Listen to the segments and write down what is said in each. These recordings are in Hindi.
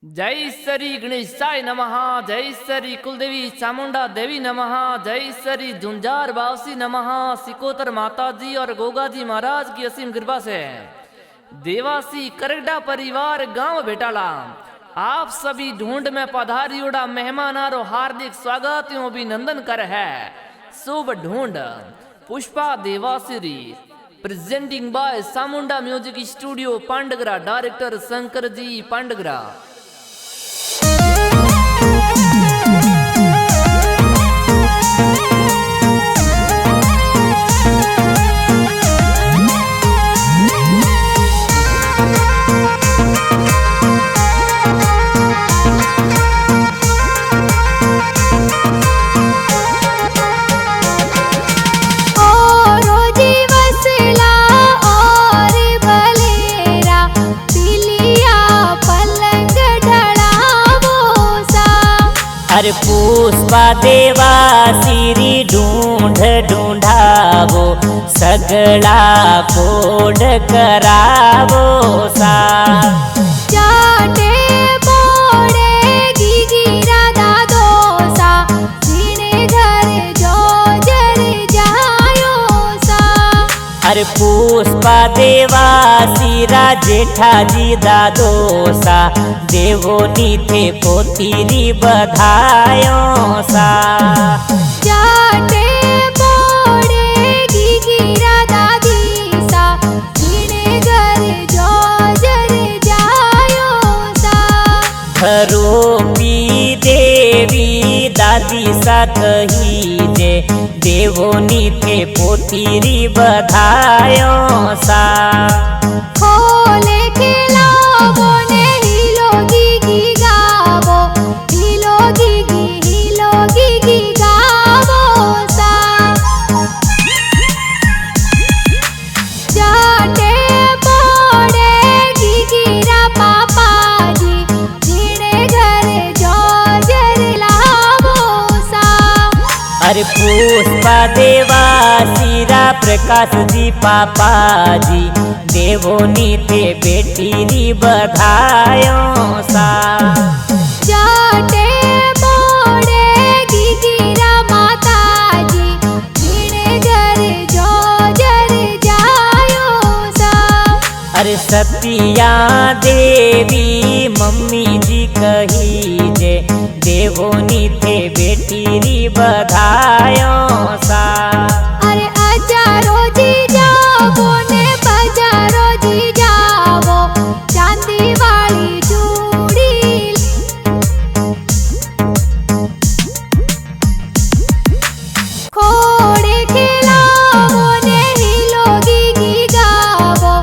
जय श्री गणेशाय नमः। जय श्री कुलदेवी चामुंडा देवी नमः। जय श्री झुंझार बावसी नमः। सिकोतर माता जी और गोगा जी महाराज की असीम कृपा से देवासी करगडा परिवार गांव बेटाला आप सभी ढूंढ में पधारियोड़ा मेहमानारो हार्दिक स्वागत एवं अभिनंदन कर है। शुभ ढूंढ Pushpa Devasiri presenting by Chamunda music studio Pandagara. Director Shankar ji Pandagara. अरे पुष्पा देवासिरी ढूंढ ढूंढावो सगड़ा कोड करावो सा। चाटे बोड़े गिगिरा दादो सा जीने घर जो जर जायो सा। अरे पुष्पा देवासिरा जेठाजी दादो सा देवोनी थे पोतीरी बधायो सा। चाटे बोड़े गिगिरा दादी सा जीने घर जो जर जायो सा। धरोपी देवी दादी सा कही जे देवोनी थे पोतीरी बधायो सा। खोले खिलावो ने हिलो गिगी गावो हिलो गिगी गावो सा। चाटे बोड़े गिगिरा पापा जी जीने घर जो जर लावो सा। अरे पुष्पा देवासिरा प्रकाश जी पापा जी देवोनी थे बेटीरी बधायो सा। चाटे बोड़े गिगिरा माता जी जीने घर जो जर जायो सा। अरे सतिया देवी मम्मी जी कही जे देवोनी थे बेटीरी बधायो सा। अरे हजारो जी जावो ने बजारो जी जावो चांदी वाली चूड़ी। खोड़े खिलावो ने हिलो गिगी गावो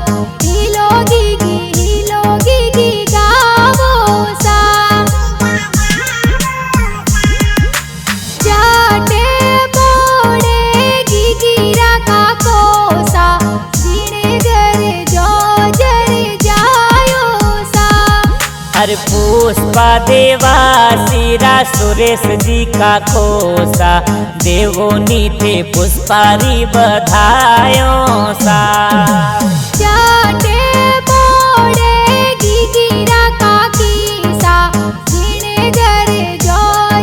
हिलो गिगी गावो सा। चाटे बोड़े गिगिरा काको सा जीने घर जो जर जायो सा। अरे पुष्पा देवासिरा सुरेश जी का खोसा देवोनी थे पुष्पारी बधायो सा। चाटे बोड़े गिगिरा काकी सा जीने घर जो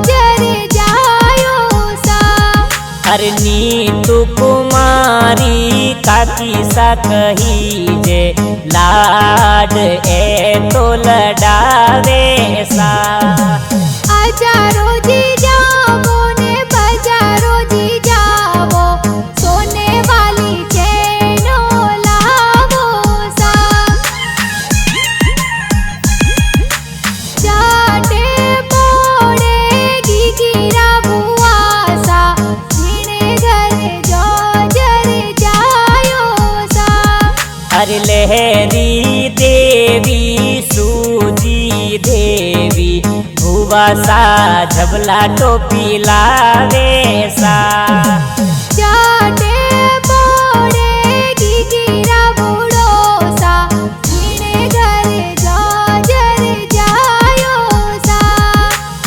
जर जायो सा। अरे नीतू कुमारी काकी सा कही जे लाड ए तो लडावे सा। हजारो जी जावो ने बजारो जी जावो सोने वाली चैनो लावो सा। चाटे बोड़े गिगिरा बुआ सा जीने घर जो जर जायो सा। अरे लहरी देवी सूजी देवी भुवा सा झबला टोपी लावे सा। चाटे बोड़े गिगिरा बूढ़ो सा जीने घर जो जर जायो सा।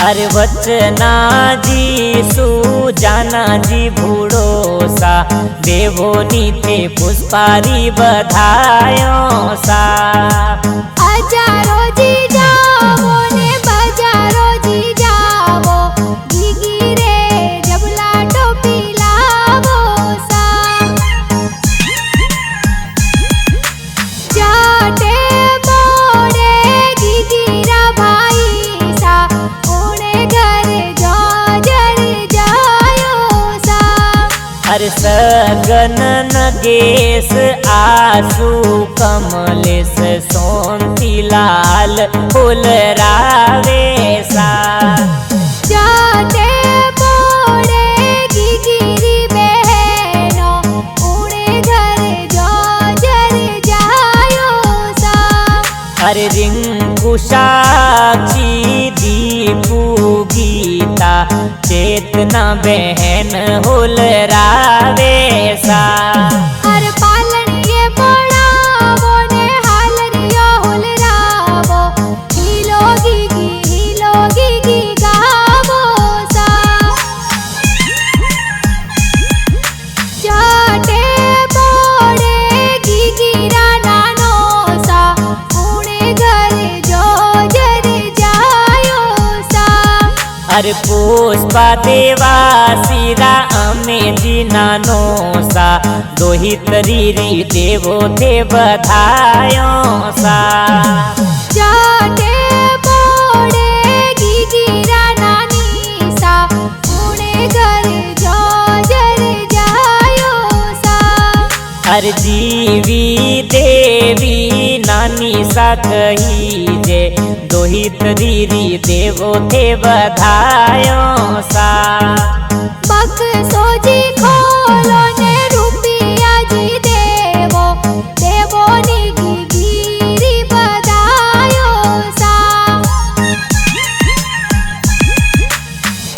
अरे वचना जी सुजाना जी भूड़ो सा देवोनी थे पुष्पारी बधायो सा। हजारो जी जावो ने अरे सगन नगेश आसू कमलेश सोनतीलाल फुलरावेसा जाते बोड़ेगी गिरी बहनो उड़े घर जो जर जायो सा। अरे रिंकू साक्षी दीपू गीता चेतना बहन हुलरावेसा अरे पालनिये पड़ावो ने हालरियो हुलरावो हिलोगी गी गावो सा। जाटे बोड़ेगी गिरा नानो सा उड़े घर जो जर जायो सा। अरे पुष्पा देवासीरा अमे जी नानो सा दोहित रीरी देवो थे बधायो सा। जाटे बोड़ेगी गिरा नानी सा उड़े घर जो जर जायो सा। अरे जीवी देवी नानी सा कही जे दोहित रीरी देवो थे बधायो सा। बक सोजी खोलो ने रुपिया जी देवो देवो नी गिरी बधायो सा।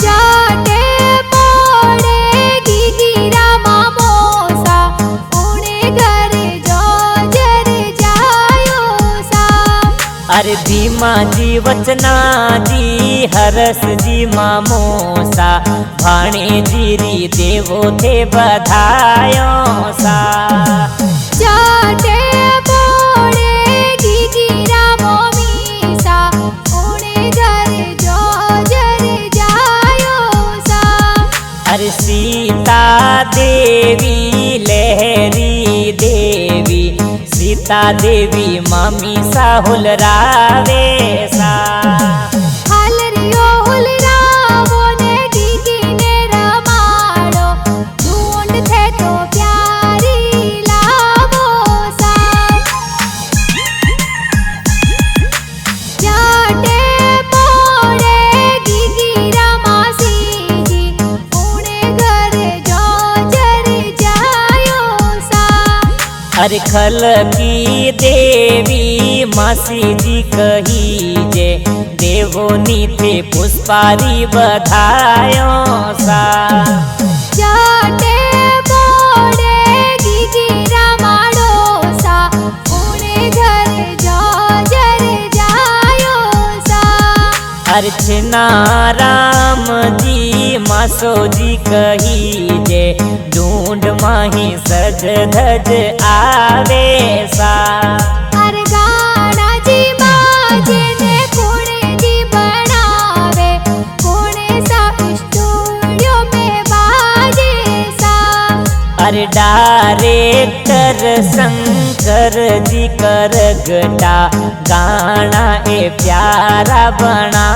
जाटे बोड़ेगी गिरा मामो सा उड़े घर जो जर जायो सा। अरे धीमा जी वचना जी हरस जी मामोसा भाणे जीरी देवो थे बधायो सा। जाटे बोड़ेगी गिरा मोमी सा उड़े घर जो जर जायो सा। अरे सीता देवी लहरी देवी सीता देवी मामी सा हुलरावेसा हालरियो हुलरावो ने गिगी ने रमाड़ो ढूंढ थे तो प्यारी लावो सा। जाटे बोड़ेगी गिरा मासी जी उड़े घर जो जर जायो सा। अरे खल की देवी मासी जी कही जे देवो नीथे पुष्पारी बधायो सा। जाटे बोड़ेगी गिरा माड़ो सा उड़े घर जो जर जायो सा। अरे राम जी मासो जी कही जे ढूंढ माही सज धज आवेसा। अरे गाना जी बाजे ने कोणे जी बनावे कोणे सा स्टूडियो में बाजे सा। अरे डायरेक्टर शंकर जी कर गटा गाना ए प्यारा बना